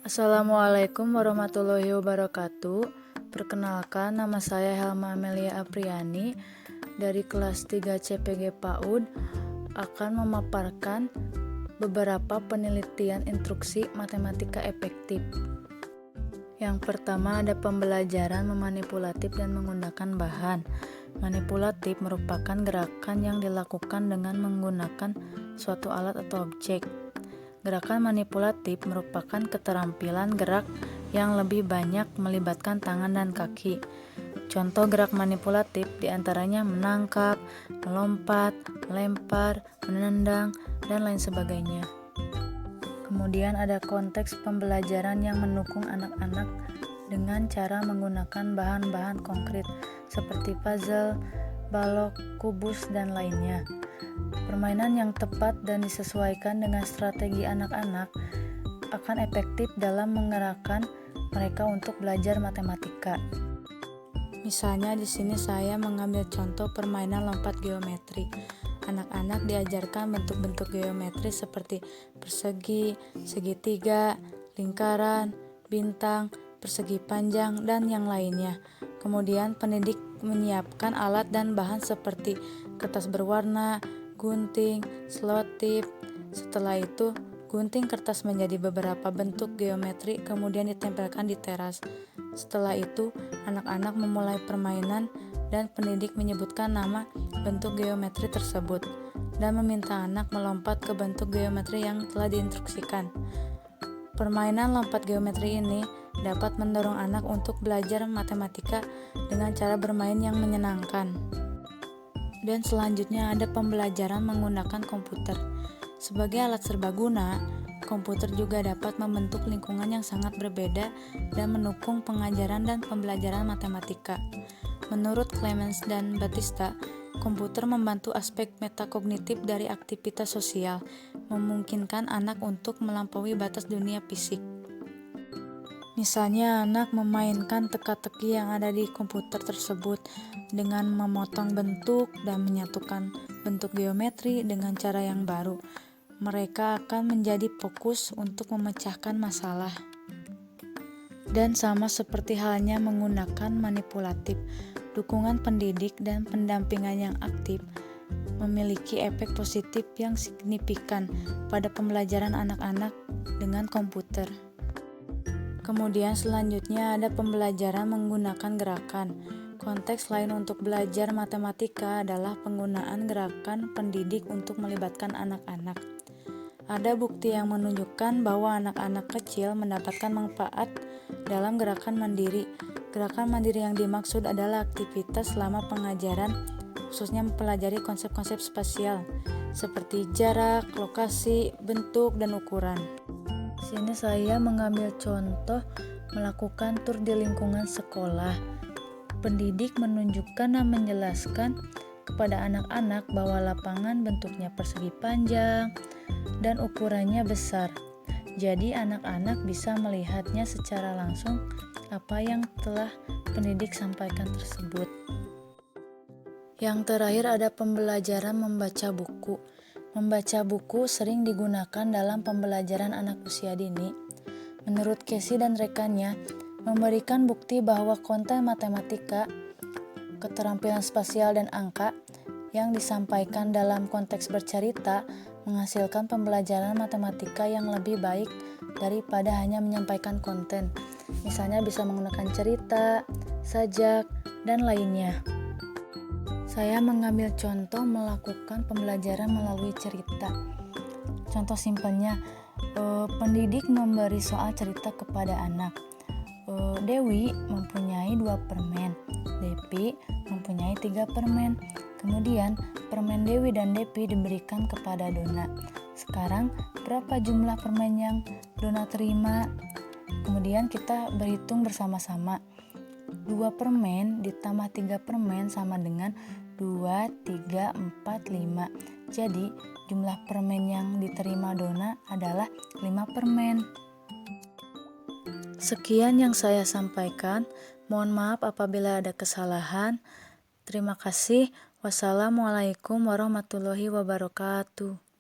Assalamualaikum warahmatullahi wabarakatuh. Perkenalkan, nama saya Helma Amelia Apriani dari kelas 3 CPG PAUD akan memaparkan beberapa penelitian instruksi matematika efektif. Yang pertama ada pembelajaran memanipulatif dan menggunakan bahan. Manipulatif merupakan gerakan yang dilakukan dengan menggunakan suatu alat atau objek. Gerakan manipulatif merupakan keterampilan gerak yang lebih banyak melibatkan tangan dan kaki. Contoh gerak manipulatif diantaranya menangkap, melompat, melempar, menendang, dan lain sebagainya. Kemudian ada konteks pembelajaran yang mendukung anak-anak dengan cara menggunakan bahan-bahan konkret seperti puzzle, balok, kubus, dan lainnya. Permainan yang tepat dan disesuaikan dengan strategi anak-anak akan efektif dalam menggerakkan mereka untuk belajar matematika. Misalnya di sini saya mengambil contoh permainan lompat geometri. Anak-anak diajarkan bentuk-bentuk geometri seperti persegi, segitiga, lingkaran, bintang, persegi panjang, dan yang lainnya. Kemudian pendidik menyiapkan alat dan bahan seperti kertas berwarna, gunting, selotip. Setelah itu, gunting kertas menjadi beberapa bentuk geometri kemudian ditempelkan di teras. Setelah itu, anak-anak memulai permainan dan pendidik menyebutkan nama bentuk geometri tersebut dan meminta anak melompat ke bentuk geometri yang telah diinstruksikan. Permainan lompat geometri ini dapat mendorong anak untuk belajar matematika dengan cara bermain yang menyenangkan. Dan selanjutnya ada pembelajaran menggunakan komputer. Sebagai alat serbaguna, komputer juga dapat membentuk lingkungan yang sangat berbeda dan mendukung pengajaran dan pembelajaran matematika. Menurut Clemens dan Batista, komputer membantu aspek metakognitif dari aktivitas sosial, memungkinkan anak untuk melampaui batas dunia fisik. Misalnya anak memainkan teka-teki yang ada di komputer tersebut dengan memotong bentuk dan menyatukan bentuk geometri dengan cara yang baru. Mereka akan menjadi fokus untuk memecahkan masalah. Dan sama seperti halnya menggunakan manipulatif, dukungan pendidik dan pendampingan yang aktif memiliki efek positif yang signifikan pada pembelajaran anak-anak dengan komputer. Kemudian selanjutnya ada pembelajaran menggunakan gerakan. Konteks lain untuk belajar matematika adalah penggunaan gerakan pendidik untuk melibatkan anak-anak. Ada bukti yang menunjukkan bahwa anak-anak kecil mendapatkan manfaat dalam gerakan mandiri. Gerakan mandiri yang dimaksud adalah aktivitas selama pengajaran, khususnya mempelajari konsep-konsep spasial seperti jarak, lokasi, bentuk, dan ukuran. Di sini saya mengambil contoh melakukan tur di lingkungan sekolah. Pendidik menunjukkan dan menjelaskan kepada anak-anak bahwa lapangan bentuknya persegi panjang dan ukurannya besar. Jadi anak-anak bisa melihatnya secara langsung apa yang telah pendidik sampaikan tersebut. Yang terakhir ada pembelajaran membaca buku. Membaca buku sering digunakan dalam pembelajaran anak usia dini. Menurut Casey dan rekannya, memberikan bukti bahwa konten matematika, keterampilan spasial dan angka yang disampaikan dalam konteks bercerita menghasilkan pembelajaran matematika yang lebih baik daripada hanya menyampaikan konten. Misalnya bisa menggunakan cerita, sajak, dan lainnya. Saya mengambil contoh melakukan pembelajaran melalui cerita. Contoh simpelnya, pendidik memberi soal cerita kepada anak. Dewi mempunyai 2 permen, Depi mempunyai 3 permen. Kemudian permen Dewi dan Depi diberikan kepada Dona. Sekarang berapa jumlah permen yang Dona terima? Kemudian kita berhitung bersama-sama. 2 permen ditambah 3 permen sama dengan 2, 3, 4, 5. Jadi jumlah permen yang diterima Dona adalah 5 permen. Sekian yang saya sampaikan. Mohon maaf apabila ada kesalahan. Terima kasih. Wassalamualaikum warahmatullahi wabarakatuh.